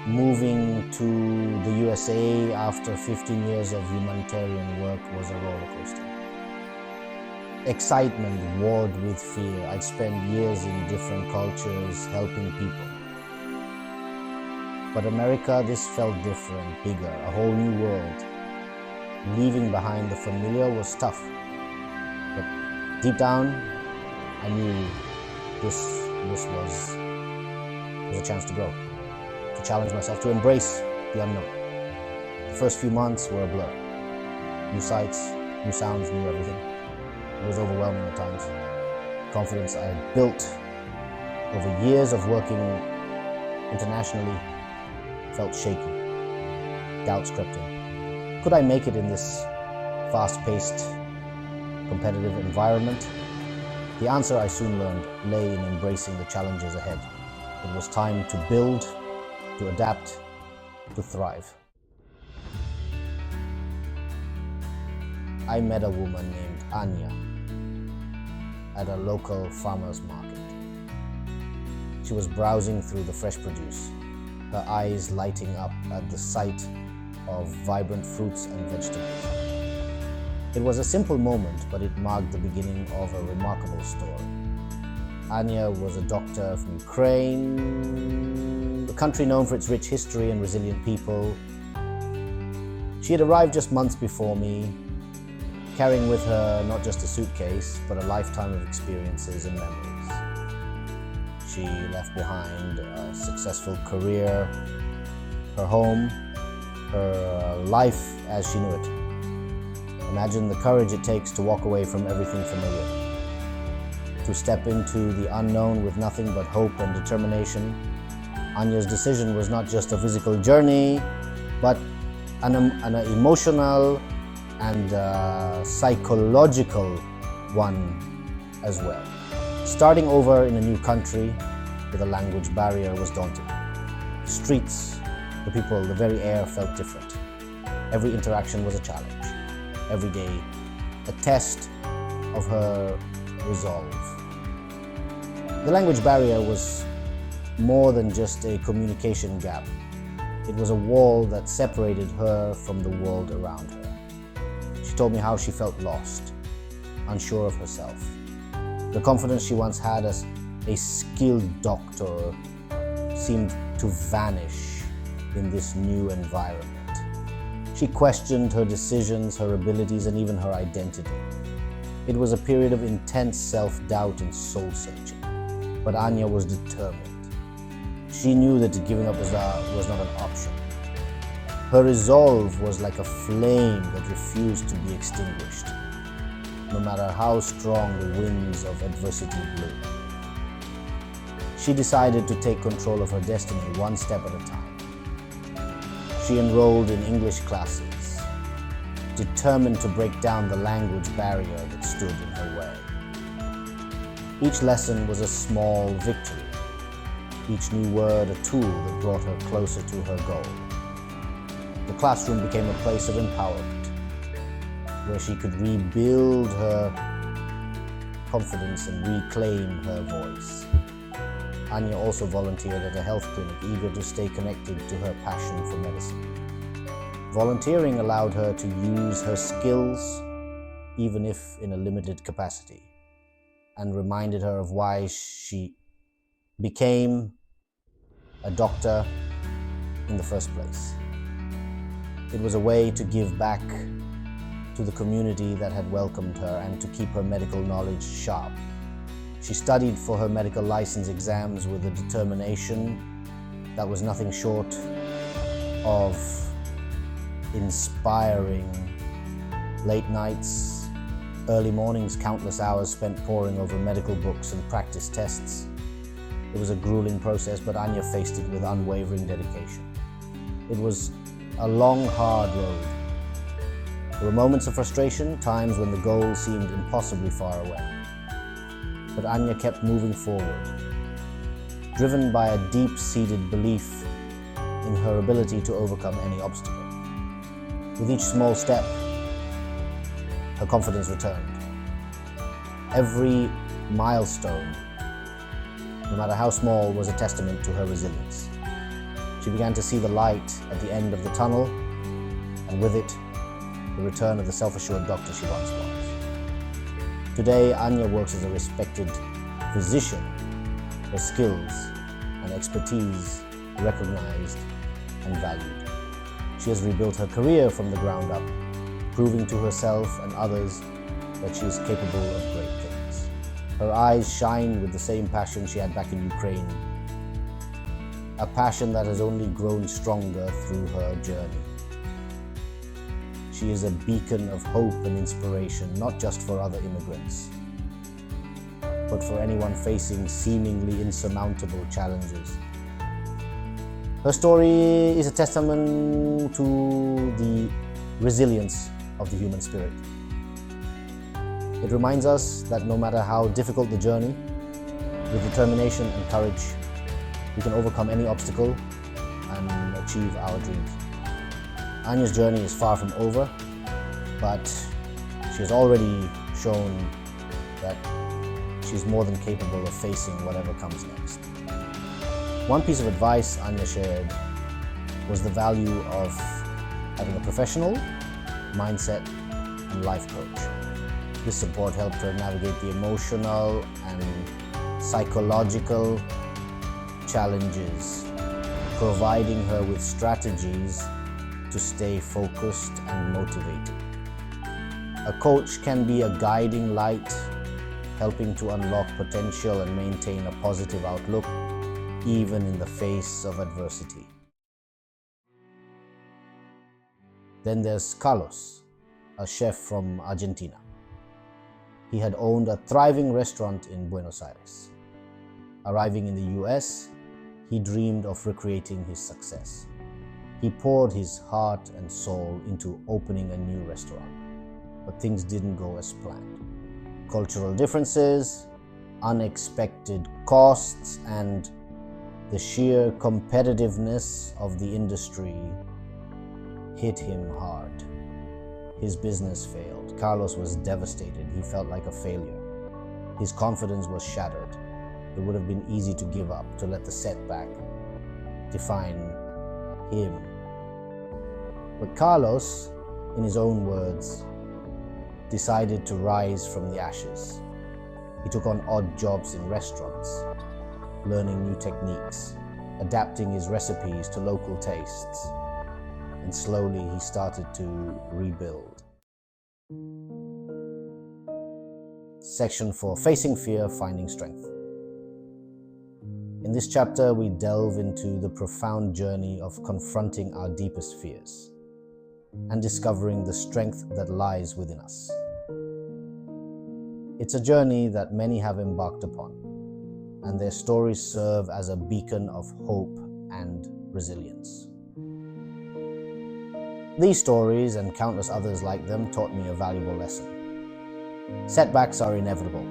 Moving to the USA after 15 years of humanitarian work was a roller coaster. Excitement warred with fear. I'd spent years in different cultures helping people. But America, this felt different, bigger, a whole new world. Leaving behind the familiar was tough. But deep down, I knew this was a chance to grow, to challenge myself, to embrace the unknown. The first few months were a blur. New sights, new sounds, new everything. It was overwhelming at times. Confidence I had built over years of working internationally felt shaky. Doubts crept in. Could I make it in this fast-paced, competitive environment? The answer, I soon learned, lay in embracing the challenges ahead. It was time to build, to adapt, to thrive. I met a woman named Anya at a local farmer's market. She was browsing through the fresh produce, her eyes lighting up at the sight of vibrant fruits and vegetables. It was a simple moment, but it marked the beginning of a remarkable story. Anya was a doctor from Ukraine, a country known for its rich history and resilient people. She had arrived just months before me, carrying with her not just a suitcase, but a lifetime of experiences and memories. She left behind a successful career, her home, her life as she knew it. Imagine the courage it takes to walk away from everything familiar, to step into the unknown with nothing but hope and determination. Anya's decision was not just a physical journey, but an emotional and psychological one as well. Starting over in a new country with a language barrier was daunting. The streets, the people, the very air felt different. Every interaction was a challenge. Every day, a test of her resolve. The language barrier was more than just a communication gap. It was a wall that separated her from the world around her. She told me how she felt lost, unsure of herself. The confidence she once had as a skilled doctor seemed to vanish in this new environment. She questioned her decisions, her abilities, and even her identity. It was a period of intense self-doubt and soul-searching. But Anya was determined. She knew that giving up was not an option. Her resolve was like a flame that refused to be extinguished, no matter how strong the winds of adversity blew. She decided to take control of her destiny one step at a time. She enrolled in English classes, determined to break down the language barrier that stood in her way. Each lesson was a small victory, each new word a tool that brought her closer to her goal. The classroom became a place of empowerment, where she could rebuild her confidence and reclaim her voice. Anya also volunteered at a health clinic, eager to stay connected to her passion for medicine. Volunteering allowed her to use her skills, even if in a limited capacity, and reminded her of why she became a doctor in the first place. It was a way to give back to the community that had welcomed her and to keep her medical knowledge sharp. She studied for her medical license exams with a determination that was nothing short of inspiring. Late nights, early mornings, countless hours spent poring over medical books and practice tests. It was a grueling process, but Anya faced it with unwavering dedication. It was a long, hard road. There were moments of frustration, times when the goal seemed impossibly far away. But Anya kept moving forward, driven by a deep-seated belief in her ability to overcome any obstacle. With each small step, her confidence returned. Every milestone, no matter how small, was a testament to her resilience. She began to see the light at the end of the tunnel, and with it, the return of the self-assured doctor she once was. Today, Anya works as a respected physician, her skills and expertise recognized and valued. She has rebuilt her career from the ground up, proving to herself and others that she is capable of great things. Her eyes shine with the same passion she had back in Ukraine, a passion that has only grown stronger through her journey. She is a beacon of hope and inspiration, not just for other immigrants, but for anyone facing seemingly insurmountable challenges. Her story is a testament to the resilience of the human spirit. It reminds us that no matter how difficult the journey, with determination and courage, we can overcome any obstacle and achieve our dreams. Anya's journey is far from over, but she has already shown that she's more than capable of facing whatever comes next. One piece of advice Anya shared was the value of having a professional, mindset, and life coach. This support helped her navigate the emotional and psychological challenges, providing her with strategies to stay focused and motivated. A coach can be a guiding light, helping to unlock potential and maintain a positive outlook, even in the face of adversity. Then there's Carlos, a chef from Argentina. He had owned a thriving restaurant in Buenos Aires. Arriving in the US, he dreamed of recreating his success. He poured his heart and soul into opening a new restaurant, but things didn't go as planned. Cultural differences, unexpected costs, and the sheer competitiveness of the industry hit him hard. His business failed. Carlos was devastated. He felt like a failure. His confidence was shattered. It would have been easy to give up, to let the setback define him. But Carlos, in his own words, decided to rise from the ashes. He took on odd jobs in restaurants, learning new techniques, adapting his recipes to local tastes, and slowly he started to rebuild. Section 4: Facing Fear, Finding Strength. In this chapter, we delve into the profound journey of confronting our deepest fears and discovering the strength that lies within us. It's a journey that many have embarked upon, and their stories serve as a beacon of hope and resilience. These stories and countless others like them taught me a valuable lesson. Setbacks are inevitable.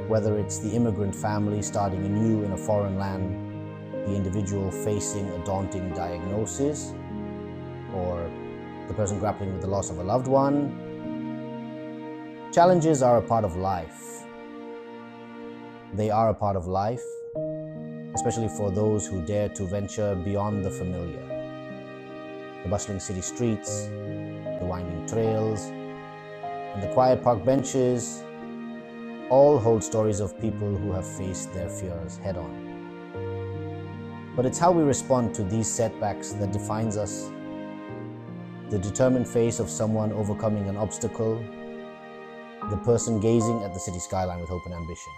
Whether it's the immigrant family starting anew in a foreign land, the individual facing a daunting diagnosis, or the person grappling with the loss of a loved one, challenges are a part of life. They are a part of life, especially for those who dare to venture beyond the familiar. The bustling city streets, the winding trails, and the quiet park benches all hold stories of people who have faced their fears head-on. But it's how we respond to these setbacks that defines us. The determined face of someone overcoming an obstacle, the person gazing at the city skyline with hope and ambition.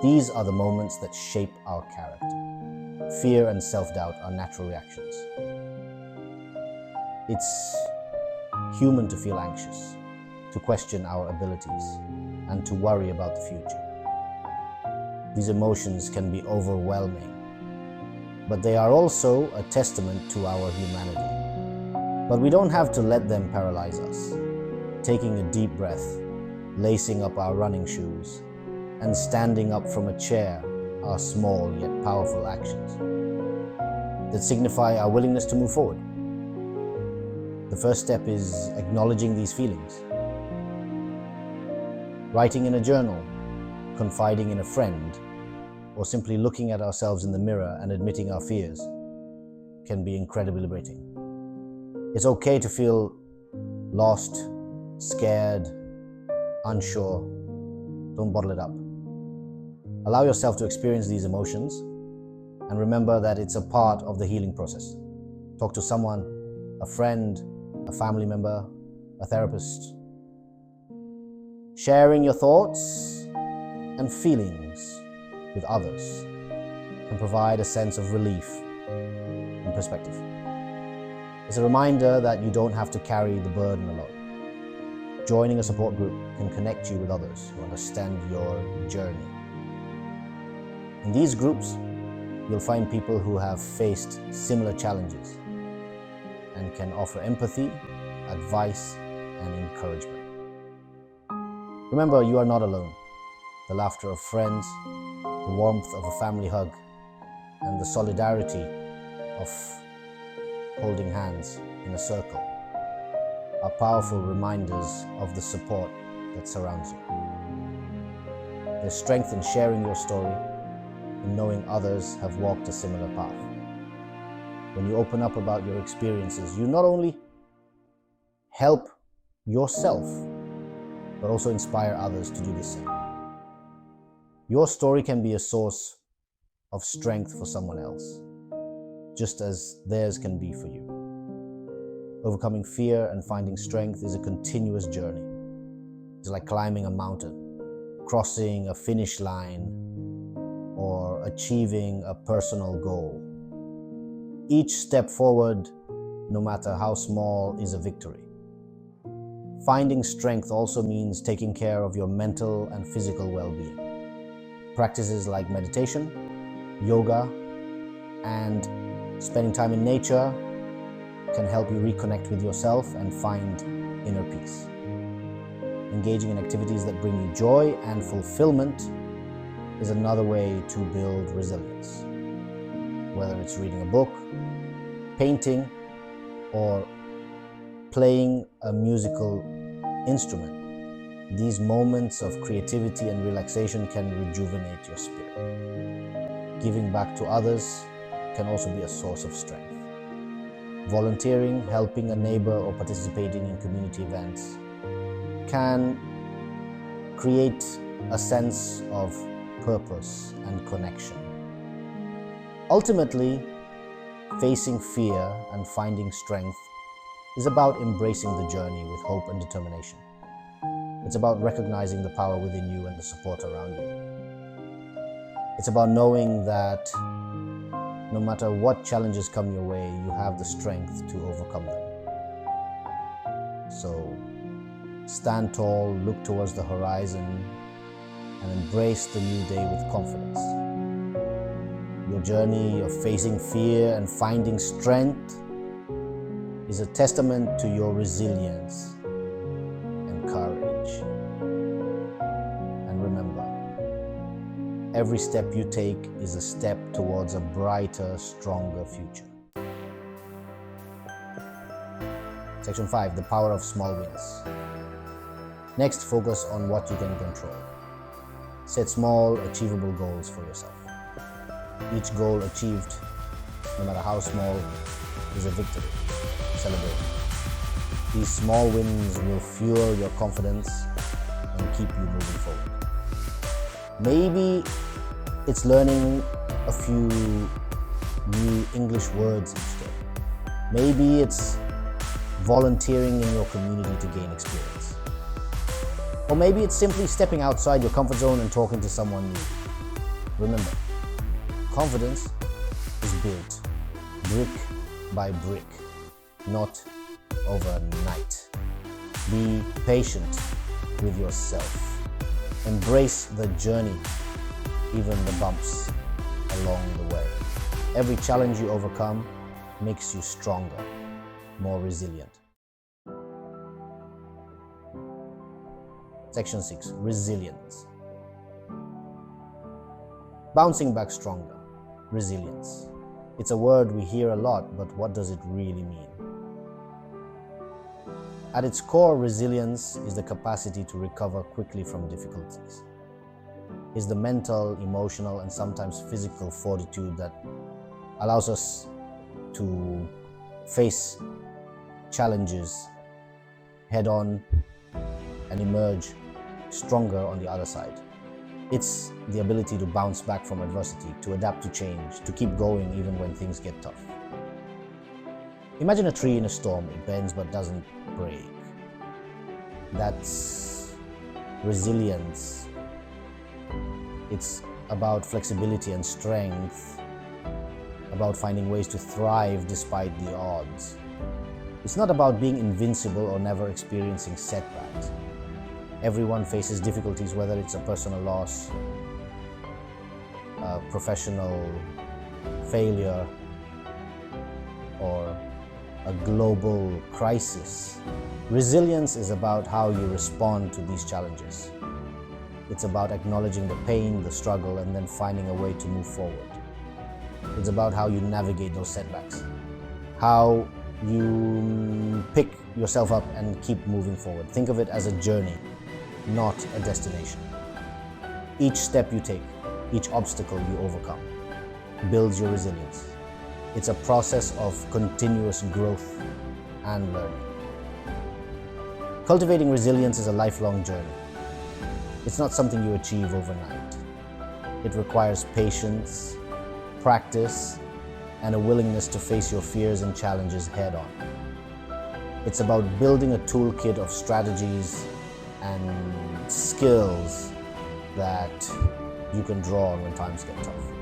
These are the moments that shape our character. Fear and self-doubt are natural reactions. It's human to feel anxious, to question our abilities, and to worry about the future. These emotions can be overwhelming, but they are also a testament to our humanity. But we don't have to let them paralyze us. Taking a deep breath, lacing up our running shoes, and standing up from a chair are small yet powerful actions that signify our willingness to move forward. The first step is acknowledging these feelings. Writing in a journal, confiding in a friend, or simply looking at ourselves in the mirror and admitting our fears can be incredibly liberating. It's okay to feel lost, scared, unsure. Don't bottle it up. Allow yourself to experience these emotions and remember that it's a part of the healing process. Talk to someone, a friend, a family member, a therapist. Sharing your thoughts and feelings with others can provide a sense of relief and perspective. It's a reminder that you don't have to carry the burden alone. Joining a support group can connect you with others who understand your journey. In these groups, you'll find people who have faced similar challenges and can offer empathy, advice, and encouragement. Remember, you are not alone. The laughter of friends, the warmth of a family hug, and the solidarity of holding hands in a circle are powerful reminders of the support that surrounds you. There's strength in sharing your story and knowing others have walked a similar path. When you open up about your experiences, you not only help yourself, but also inspire others to do the same. Your story can be a source of strength for someone else, just as theirs can be for you. Overcoming fear and finding strength is a continuous journey. It's like climbing a mountain, crossing a finish line, or achieving a personal goal. Each step forward, no matter how small, is a victory. Finding strength also means taking care of your mental and physical well-being. Practices like meditation, yoga, and spending time in nature can help you reconnect with yourself and find inner peace. Engaging in activities that bring you joy and fulfillment is another way to build resilience. Whether it's reading a book, painting, or playing a musical instrument, these moments of creativity and relaxation can rejuvenate your spirit. Giving back to others can also be a source of strength. Volunteering, helping a neighbor, or participating in community events can create a sense of purpose and connection. Ultimately, facing fear and finding strength is about embracing the journey with hope and determination. It's about recognizing the power within you and the support around you. It's about knowing that no matter what challenges come your way, you have the strength to overcome them. So stand tall, look towards the horizon, and embrace the new day with confidence. Your journey of facing fear and finding strength is a testament to your resilience and courage. And remember, every step you take is a step towards a brighter, stronger future. Section 5, the power of small wins. Next, focus on what you can control. Set small, achievable goals for yourself. Each goal achieved, no matter how small, is a victory. Celebrate. These small wins will fuel your confidence and keep you moving forward. Maybe it's learning a few new English words each day. Maybe it's volunteering in your community to gain experience. Or maybe it's simply stepping outside your comfort zone and talking to someone new. Remember, confidence is built brick by brick, not overnight. Be patient with yourself. Embrace the journey, even the bumps along the way. Every challenge you overcome makes you stronger, more resilient. Section 6, resilience. Bouncing back stronger, resilience. It's a word we hear a lot, but what does it really mean? At its core, resilience is the capacity to recover quickly from difficulties. is the mental, emotional, and sometimes physical fortitude that allows us to face challenges head on and emerge stronger on the other side. It's the ability to bounce back from adversity, to adapt to change, to keep going even when things get tough. Imagine a tree in a storm. It bends but doesn't break. That's resilience. It's about flexibility and strength, about finding ways to thrive despite the odds. It's not about being invincible or never experiencing setbacks. Everyone faces difficulties, whether it's a personal loss, a professional failure, or a global crisis. Resilience is about how you respond to these challenges. It's about acknowledging the pain, the struggle, and then finding a way to move forward. It's about how you navigate those setbacks, how you pick yourself up and keep moving forward. Think of it as a journey, not a destination. Each step you take, each obstacle you overcome, builds your resilience. It's a process of continuous growth and learning. Cultivating resilience is a lifelong journey. It's not something you achieve overnight. It requires patience, practice, and a willingness to face your fears and challenges head on. It's about building a toolkit of strategies and skills that you can draw on when times get tough.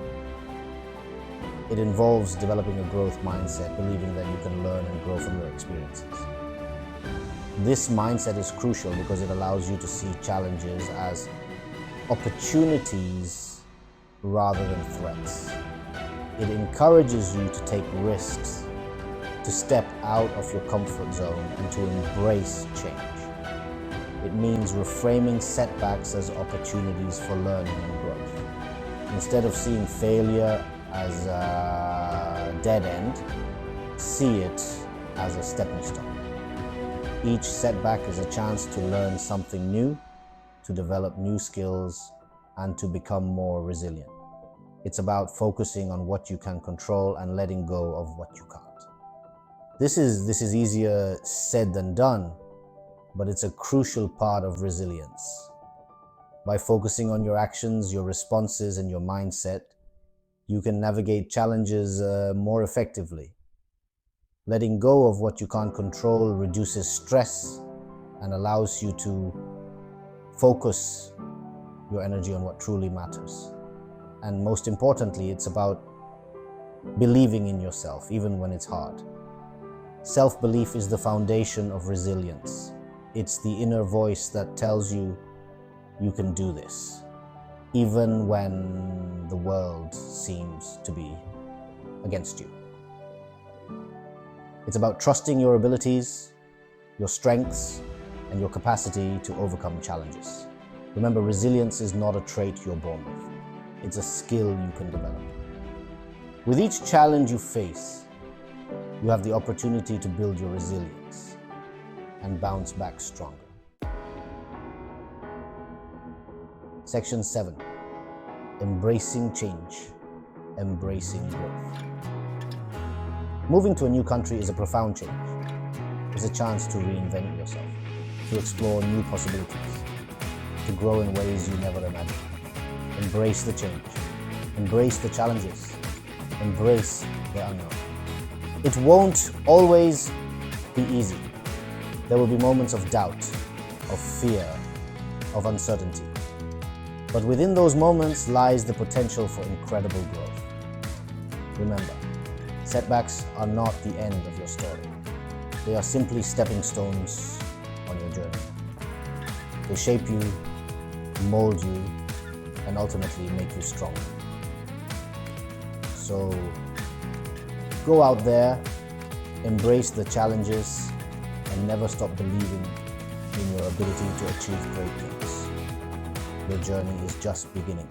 It involves developing a growth mindset, believing that you can learn and grow from your experiences. This mindset is crucial because it allows you to see challenges as opportunities rather than threats. It encourages you to take risks, to step out of your comfort zone, and to embrace change. It means reframing setbacks as opportunities for learning and growth. Instead of seeing failure as a dead end, see it as a stepping stone. Each setback is a chance to learn something new, to develop new skills, and to become more resilient. It's about focusing on what you can control and letting go of what you can't. This is easier said than done, but it's a crucial part of resilience. By focusing on your actions, your responses, and your mindset, you can navigate challenges more effectively. Letting go of what you can't control reduces stress and allows you to focus your energy on what truly matters. And most importantly, it's about believing in yourself, even when it's hard. Self-belief is the foundation of resilience. It's the inner voice that tells you you can do this, even when the world seems to be against you. It's about trusting your abilities, your strengths, and your capacity to overcome challenges. Remember, resilience is not a trait you're born with. It's a skill you can develop. With each challenge you face, you have the opportunity to build your resilience and bounce back stronger. Section 7. Embracing change, embracing growth. Moving to a new country is a profound change. It's a chance to reinvent yourself, to explore new possibilities, to grow in ways you never imagined. Embrace the change, embrace the challenges, embrace the unknown. It won't always be easy. There will be moments of doubt, of fear, of uncertainty. But within those moments lies the potential for incredible growth. Remember, setbacks are not the end of your story. They are simply stepping stones on your journey. They shape you, mold you, and ultimately make you stronger. So go out there, embrace the challenges, and never stop believing in your ability to achieve great things. Your journey is just beginning.